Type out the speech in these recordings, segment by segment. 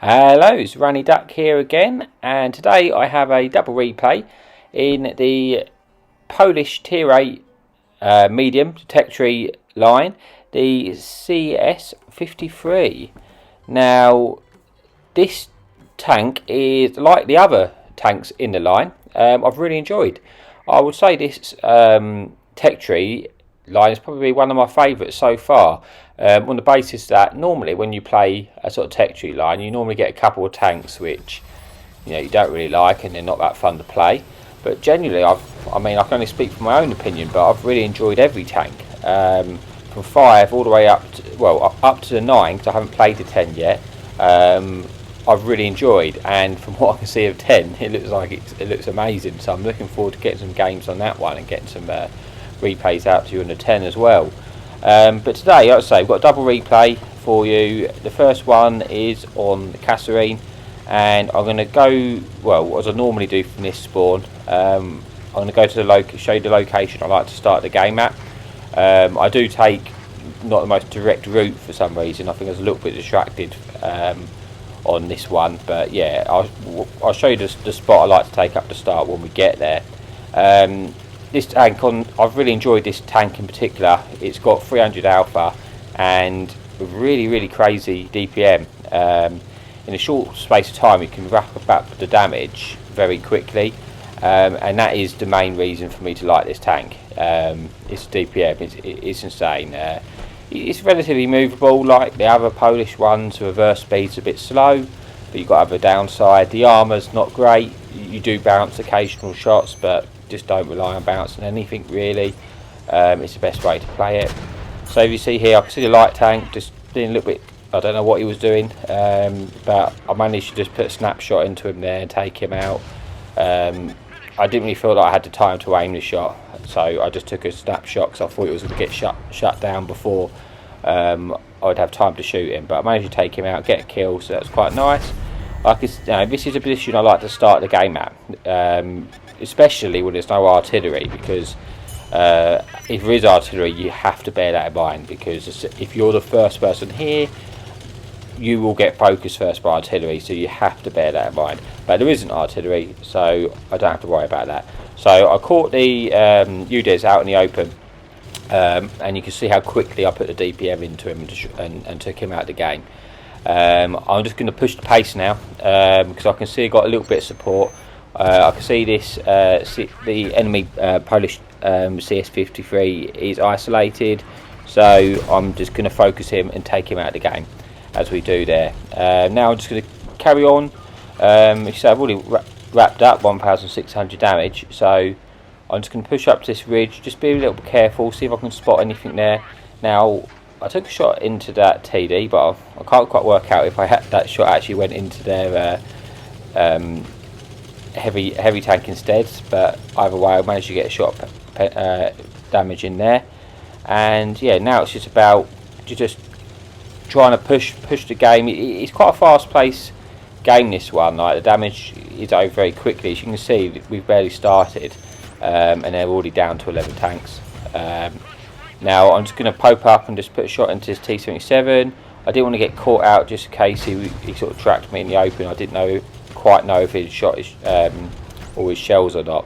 Hello, it's Runny Duck here again, and today I have a double replay in the Polish Tier 8 medium detectory line, the CS-53. Now, this tank is like the other tanks in the line. I've really enjoyed. I would say this tech tree line is probably one of my favourites so far. On the basis that normally when you play a sort of tech tree line, you normally get a couple of tanks which you don't really like and they're not that fun to play. But generally, I can only speak from my own opinion, but I've really enjoyed every tank, from 5 all the way up to, up to the 9, because I haven't played the 10 yet. I've really enjoyed, and from what I can see of 10, it looks like it looks amazing. So I'm looking forward to getting some games on that one and getting some replays out to you on the 10 as well. But today, like I say, we've got a double replay for you. The first one is on the Kasserine, and I'm going to go, well, as I normally do from this spawn, I'm going to go to the show you the location I like to start the game at. I do take not the most direct route for some reason. I think I was a little bit distracted on this one, but yeah, I'll show you the spot I like to take up to start when we get there. This tank, I've really enjoyed this tank in particular. It's got 300 alpha and really crazy DPM. In a short space of time, you can wrap up the damage very quickly, and that is the main reason for me to like this tank. It's DPM. It's insane. It's relatively movable, like the other Polish ones. The reverse speed's a bit slow, but you've got other downside. The armour's not great. You do bounce occasional shots, but just don't rely on bouncing anything really. It's the best way to play it. So if you see here, I can see the light tank just being a little bit, I don't know what he was doing, but I managed to just put a snapshot into him there and take him out. I didn't really feel like I had the time to aim the shot, so I just took a snapshot because I thought it was going to get shut down before I would have time to shoot him. But I managed to take him out, get a kill, so that's quite nice. This is a position I like to start the game at, especially when there's no artillery, because if there is artillery, you have to bear that in mind, because if you're the first person here, you will get focused first by artillery, so you have to bear that in mind. But there isn't artillery, so I don't have to worry about that. So I caught the UDES out in the open, and you can see how quickly I put the DPM into him and took him out of the game. I'm just going to push the pace now, because I can see I got a little bit of support. I can see this, the enemy Polish CS-53 is isolated, so I'm just going to focus him and take him out of the game as we do there. Now I'm just going to carry on. So I've already wrapped up 1,600 damage, so I'm just going to push up to this ridge, just be a little bit careful, see if I can spot anything there. Now I took a shot into that TD, but I can't quite work out if that shot actually went into their heavy tank instead, but either way I managed to get a shot damage in there. And yeah, now it's just about just trying to push the game. It's quite a fast paced game, this one. Like, the damage is over very quickly. As you can see, we've barely started, and they're already down to 11 tanks. Now I'm just going to poke up and just put a shot into this T-77. I didn't want to get caught out just in case he sort of tracked me in the open. I didn't quite know if he'd shot all his shells or not.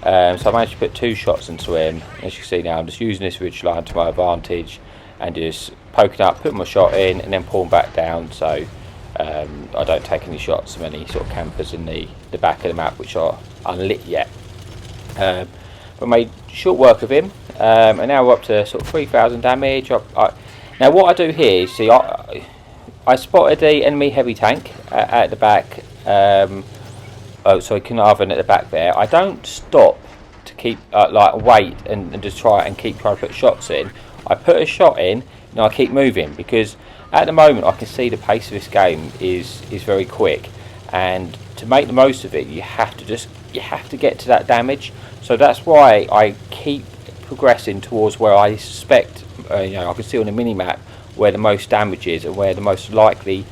So I managed to put 2 shots into him. As you can see now, I'm just using this ridge line to my advantage and just poking up, putting my shot in, and then pulling back down, so I don't take any shots from any sort of campers in the back of the map which are unlit yet. But made short work of him, and now we're up to sort of 3,000 damage. Now what I do here is, see, I spotted the enemy heavy tank at the back. Carnarvon at the back there. I don't stop to keep wait and just trying to put shots in. I put a shot in and I keep moving, because at the moment I can see the pace of this game is very quick, and to make the most of it you have to get to that damage. So that's why I keep progressing towards where I suspect I can see on the mini map where the most damage is and where the most likely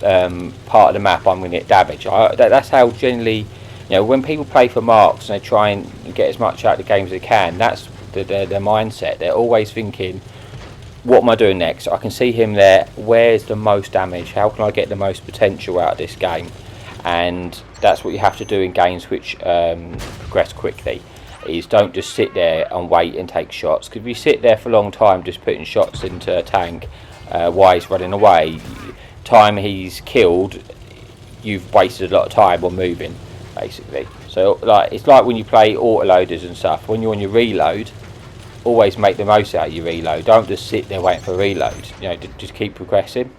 part of the map I'm going to get damage. That's how generally, when people play for marks and they try and get as much out of the game as they can, that's their mindset. They're always thinking, what am I doing next? I can see him there. Where's the most damage? How can I get the most potential out of this game? And that's what you have to do in games which progress quickly. Is don't just sit there and wait and take shots. Because if you sit there for a long time just putting shots into a tank while he's running away, time he's killed, you've wasted a lot of time on moving, basically. So like it's like when you play autoloaders and stuff. When you're on your reload, always make the most out of your reload. Don't just sit there waiting for a reload. You know, just keep progressing.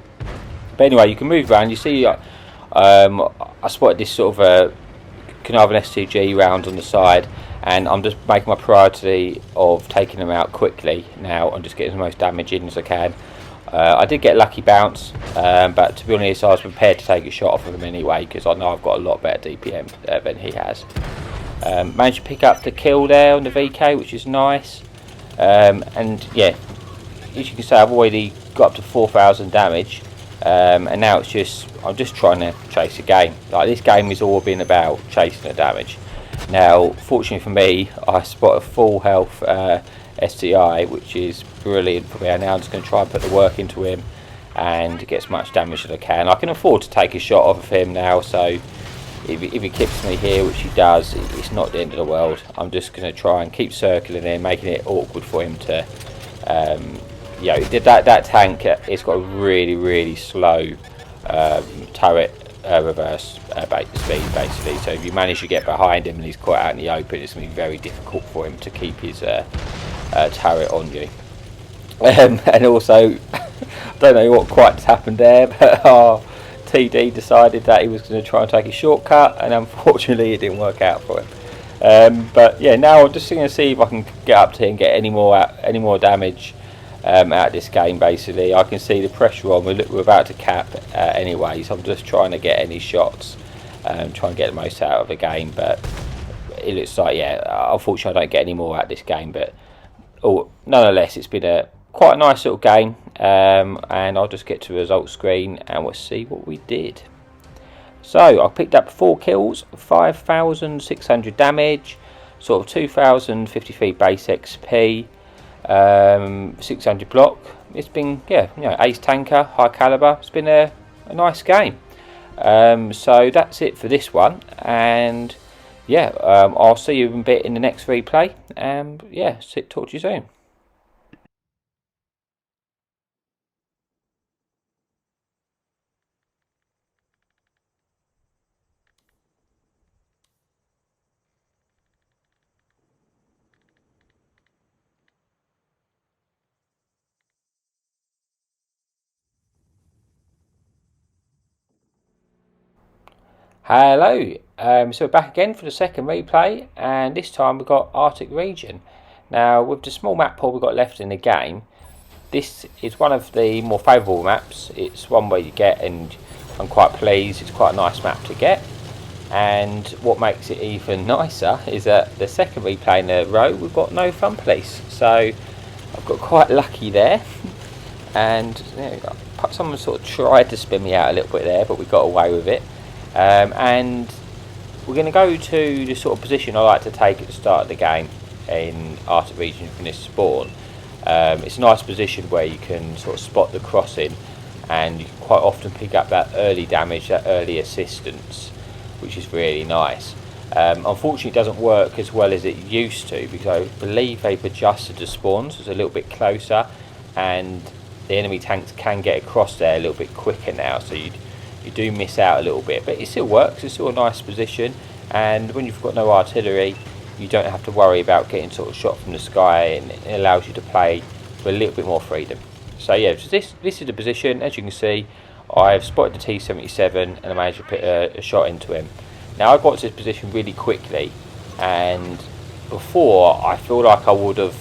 But anyway, you can move around. You see, I spotted this sort of Carnarvon STG round on the side, and I'm just making my priority of taking them out quickly now and just getting the most damage in as I can. I did get a lucky bounce, but to be honest, I was prepared to take a shot off of him anyway because I know I've got a lot better DPM than he has. Managed to pick up the kill there on the VK, which is nice. And yeah, as you can see, I've already got up to 4,000 damage, and now it's just I'm just trying to chase a game. Like this game has all been about chasing the damage. Now, fortunately for me, I spot a full health STI, which is brilliant for me. And now I'm just going to try and put the work into him and get as much damage as I can. I can afford to take a shot off of him now, so if he kicks me here, which he does, it's not the end of the world. I'm just going to try and keep circling in, making it awkward for him to, you know, that tank, it's got a really slow turret reverse speed, basically. So if you manage to get behind him and he's quite out in the open, it's going to be very difficult for him to keep his turret on you. And also, I don't know what quite happened there, but our TD decided that he was going to try and take a shortcut, and unfortunately it didn't work out for him. But yeah, now I'm just going to see if I can get up to him and get any more damage out of this game. Basically, I can see the pressure on. We're about to cap anyway, so I'm just trying to get any shots, try and get the most out of the game. But it looks like, yeah, unfortunately I don't get any more out of this game. But nonetheless, it's been quite a nice little game, and I'll just get to the results screen and we'll see what we did. So I picked up 4 kills, 5,600 damage, sort of 2,053 base XP, 600 block. It's been, yeah, you know, ace tanker, high caliber. It's been a nice game. So that's it for this one, and yeah, I'll see you in a bit in the next replay, and yeah, talk to you soon. Hello, so we're back again for the second replay, and this time we've got Arctic region. Now, with the small map pool we've got left in the game, this is one of the more favourable maps. It's one where you get, and I'm quite pleased, it's quite a nice map to get. And what makes it even nicer is that the second replay in a row we've got no fun police. So I've got quite lucky there, and you know, someone sort of tried to spin me out a little bit there, but we got away with it. And we're going to go to the sort of position I like to take at the start of the game in Arctic region from this spawn. It's a nice position where you can sort of spot the crossing, and you can quite often pick up that early damage, that early assistance, which is really nice. Unfortunately it doesn't work as well as it used to, because I believe they've adjusted the spawns, so it's a little bit closer, and the enemy tanks can get across there a little bit quicker now, so you do miss out a little bit, but it still works. It's still a nice position, and when you've got no artillery, you don't have to worry about getting sort of shot from the sky, and it allows you to play with a little bit more freedom. So yeah, so this is the position. As you can see, I've spotted the T-77 and I managed to put a shot into him. Now I got to this position really quickly, and before I feel like I would have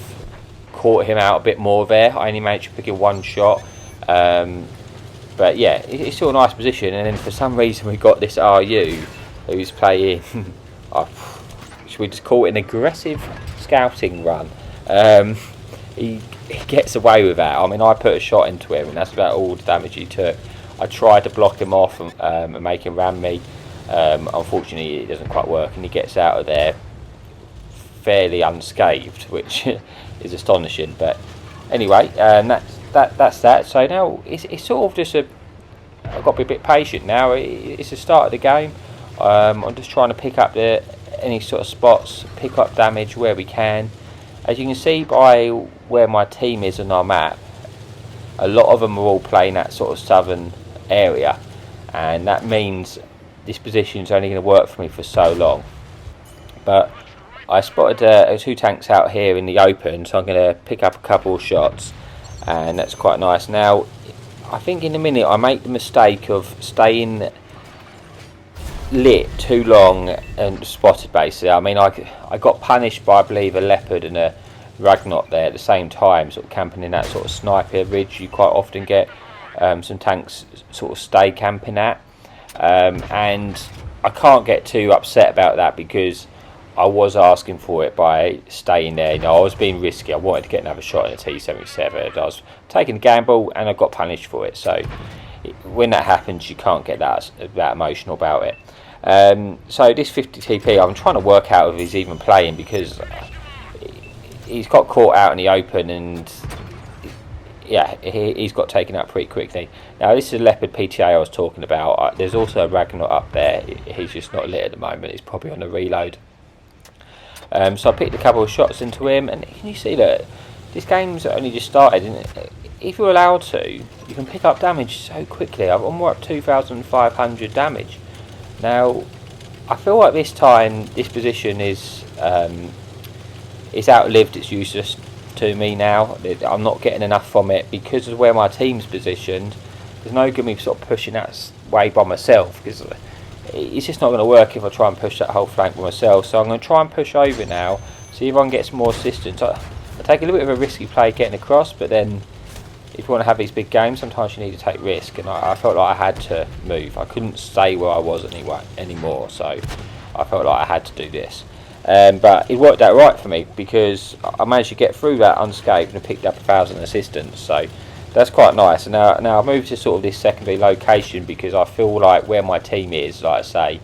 caught him out a bit more there. I only managed to pick in one shot. But yeah, it's still a nice position, and then for some reason we got this RU who's playing, should we just call it an aggressive scouting run? He gets away with that. I mean, I put a shot into him and that's about all the damage he took. I tried to block him off and make him ram me. Unfortunately it doesn't quite work, and he gets out of there fairly unscathed, which is astonishing. But anyway, that's that. So now it's sort of just I've got to be a bit patient now. It's the start of the game. I'm just trying to pick up any sort of spots, pick up damage where we can. As you can see by where my team is on our map, a lot of them are all playing that sort of southern area, and that means this position is only going to work for me for so long. But I spotted 2 tanks out here in the open, so I'm going to pick up a couple of shots, and that's quite nice. Now, I think in a minute I make the mistake of staying lit too long and spotted, basically. I mean, I got punished by, I believe, a leopard and a Ragnarok there at the same time, sort of camping in that sort of sniper ridge you quite often get some tanks sort of stay camping at, and I can't get too upset about that because I was asking for it by staying there. I was being risky. I wanted to get another shot in a T-77. I was taking a gamble and I got punished for it. So when that happens, you can't get that emotional about it. So this 50 TP, I'm trying to work out if he's even playing, because he's got caught out in the open, and yeah, he's got taken out pretty quickly. Now this is a Leopard PTA I was talking about. There's also a Ragnarok up there. He's just not lit at the moment. He's probably on a reload. So I picked a couple of shots into him, and can you see that this game's only just started, and if you're allowed to, you can pick up damage so quickly. I'm more up 2,500 damage. Now, I feel like this time, this position is it's outlived its use to me now. I'm not getting enough from it because of where my team's positioned. There's no good me sort of pushing that way by myself, because it's just not going to work if I try and push that whole flank by myself. So I'm going to try and push over now, see if I can get some more assistance. I take a little bit of a risky play getting across, but then if you want to have these big games, sometimes you need to take risk, and I felt like I had to move. I couldn't stay where I was anymore, so I felt like I had to do this. But it worked out right for me, because I managed to get through that unscathed and picked up 1,000 assistance, so that's quite nice. And now I've moved to sort of this secondary location because I feel like where my team is, like I say,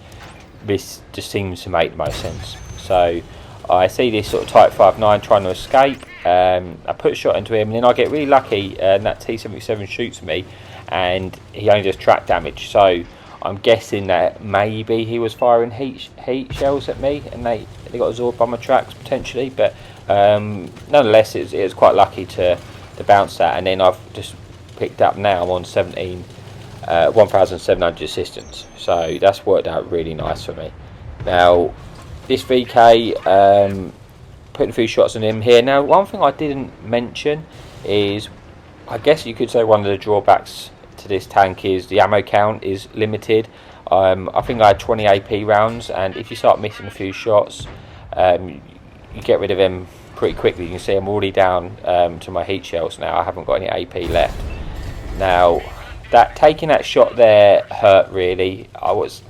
this just seems to make the most sense. So I see this sort of Type 59 trying to escape. I put a shot into him, and then I get really lucky, and that T-77 shoots me, and he only does track damage. So I'm guessing that maybe he was firing heat shells at me, and they got absorbed by my tracks potentially. But nonetheless, it was quite lucky to bounce that, and then I've just picked up now. I'm on 1,700 assistance, so that's worked out really nice for me. Now this VK, putting a few shots on him here. Now, one thing I didn't mention is, I guess you could say one of the drawbacks to this tank is the ammo count is limited. I think I had 20 AP rounds, and if you start missing a few shots, you get rid of them pretty quickly. You can see I'm already down to my heat shells now. I haven't got any AP left. Now, taking that shot there hurt really. I was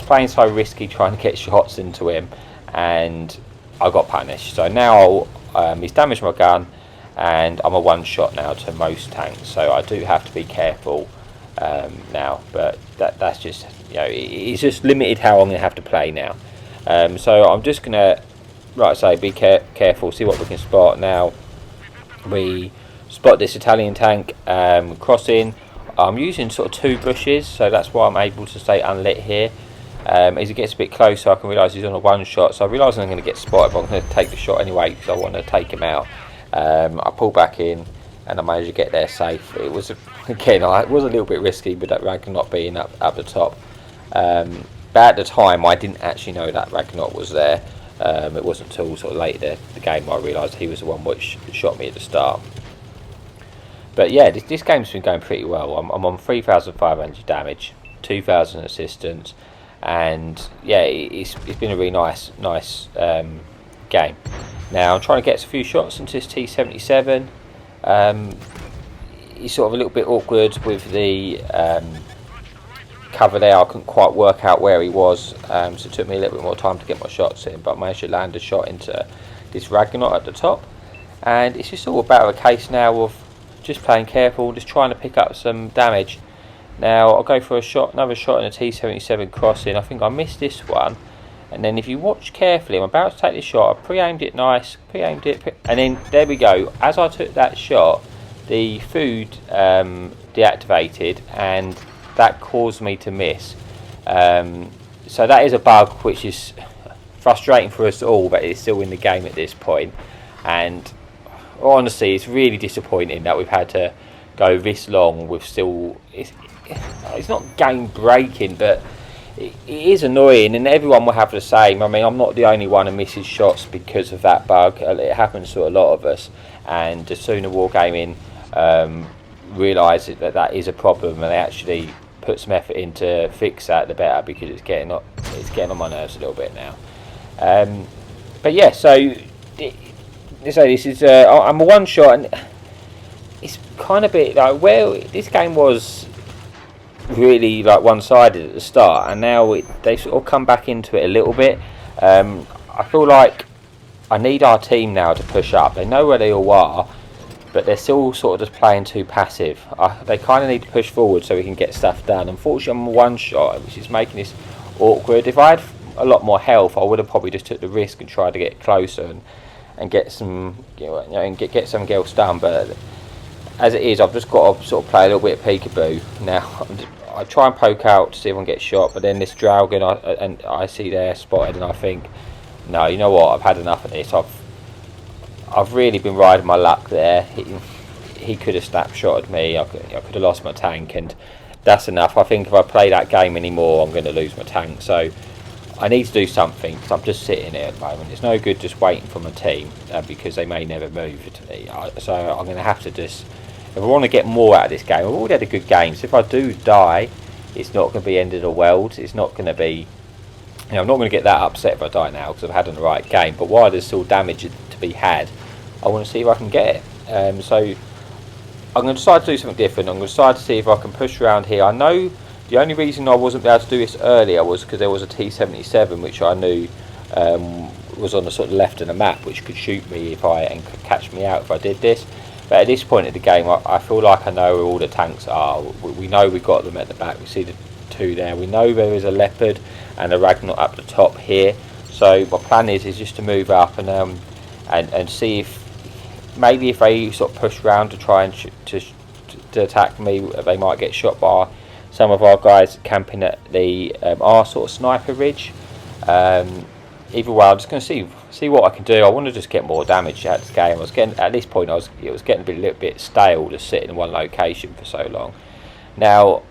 playing so risky trying to get shots into him, and I got punished. So now he's damaged my gun, and I'm a one shot now to most tanks, so I do have to be careful now. But that's just, it's just limited how I'm going to have to play now. So I'm just going to, like I say, be careful, see what we can spot. Now we spot this Italian tank crossing. I'm using sort of 2 bushes, so that's why I'm able to stay unlit here. As it gets a bit closer, I can realise he's on a one shot, so I realise I'm going to get spotted, but I'm going to take the shot anyway because I want to take him out. I pull back in, and I managed to get there safe. It was, again, it was a little bit risky with that Ragnarok being up the top. But at the time, I didn't actually know that Ragnarok was there. It wasn't until sort of later the game I realised he was the one which shot me at the start. But yeah, this game's been going pretty well. I'm on 3,500 damage, 2,000 assistance, and yeah, it's been a really nice game. Now I'm trying to get a few shots into this T-77. He's sort of a little bit awkward with the cover there. I couldn't quite work out where he was, so it took me a little bit more time to get my shots in, but I managed to land a shot into this Ragnarok at the top. And it's just all about a case now of just playing careful, just trying to pick up some damage. Now I'll go for another shot in a T-77 crossing. I think I missed this one, and then if you watch carefully, I'm about to take this shot. I pre-aimed it nice, and then there we go. As I took that shot, the food deactivated, and that caused me to miss. So that is a bug which is frustrating for us all, but it's still in the game at this point. And honestly, it's really disappointing that we've had to go this long with still. It's not game breaking, but it is annoying, and everyone will have the same. I mean, I'm not the only one who misses shots because of that bug. It happens to a lot of us, and the sooner Wargaming realise that that is a problem and they actually put some effort in to fix that, the better, because it's getting on my nerves a little bit now. But yeah, so this is I'm a one shot, and it's kind of a bit like where this game was really like one-sided at the start, and now they've sort of come back into it a little bit. I feel like I need our team now to push up. They know where they all are, but they're still sort of just playing too passive. They kind of need to push forward so we can get stuff done. Unfortunately, I'm a one shot, which is making this awkward. If I had a lot more health, I would have probably just took the risk and tried to get closer and get some, and get something else done. But as it is, I've just got to sort of play a little bit of peekaboo. Now, I try and poke out to see if I can get shot, but then this Dragon I see there spotted, and I think, no, you know what? I've had enough of this. I've really been riding my luck there. He could have snapshotted me. I could have lost my tank, and that's enough. I think if I play that game anymore, I'm going to lose my tank. So I need to do something, because I'm just sitting here at the moment. It's no good just waiting for my team because they may never move to me. So I'm going to have to just, if I want to get more out of this game, I've already had a good game, so if I do die, it's not going to be end of the world. It's not going to be, I'm not going to get that upset if I die now, because I've had a right game. But while there's still damage to be had, I want to see if I can get it. So I'm going to decide to do something different. I'm going to decide to see if I can push around here. I know the only reason I wasn't able to do this earlier was because there was a T-77, which I knew was on the sort of left of the map, which could shoot me and could catch me out if I did this. But at this point of the game, I feel like I know where all the tanks are. We know we've got them at the back. We see the two there. We know there is a Leopard and a Ragnarok up the top here. So my plan is just to move up and see if maybe if they sort of push round to try and to attack me, they might get shot by some of our guys camping at the our sort of sniper ridge. Either way, I'm just going to see what I can do. I want to just get more damage out of this game. I was getting, at this point, it was getting a little bit stale to sit in one location for so long. Now,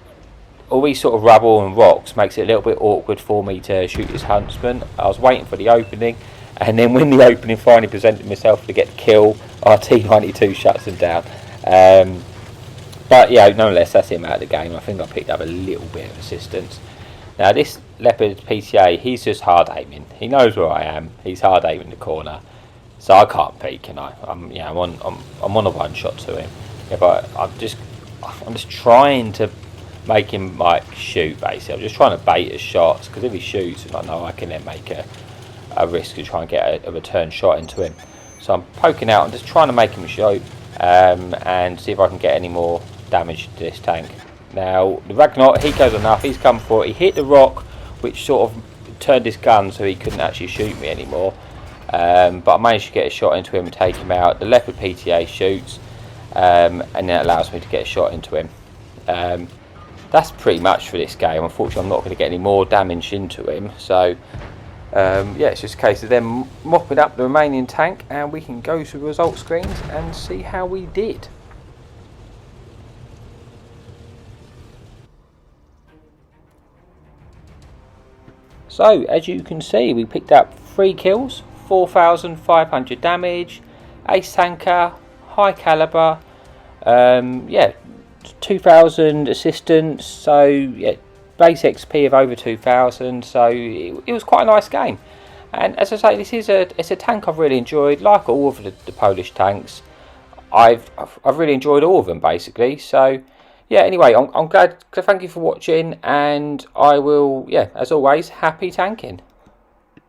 all these sort of rubble and rocks makes it a little bit awkward for me to shoot this huntsman. I was waiting for the opening, and then when the opening finally presented myself to get the kill, our T-92 shuts them down. But yeah, nonetheless, that's him out of the game. I think I picked up a little bit of assistance. Now this Leopard PTA, he's just hard aiming. He knows where I am. He's hard aiming the corner, so I can't peek, can I? I'm on a one shot to him. I'm just trying to make him like shoot. Basically, I'm just trying to bait his shots, because if he shoots, I know I can then make a risk to try and get a return shot into him. So I'm poking out. I'm just trying to make him shoot and see if I can get any more damage to this tank. Now the Ragnarok, he goes enough. He's come for it. He hit the rock, which sort of turned his gun so he couldn't actually shoot me anymore. But I managed to get a shot into him and take him out. The Leopard PTA shoots, and then it allows me to get a shot into him. That's pretty much for this game. Unfortunately, I'm not going to get any more damage into him. So yeah, it's just a case of them mopping up the remaining tank, and we can go to the result screens and see how we did. So, as you can see, we picked up 3 kills, 4,500 damage, ace tanker, high caliber, yeah, 2,000 assistance, so yeah, base XP of over 2,000, so it was quite a nice game. And as I say, it's a tank I've really enjoyed, like all of the Polish tanks. I've really enjoyed all of them basically. So yeah, anyway, I'm glad. Thank you for watching, and I will, yeah, as always, happy tanking.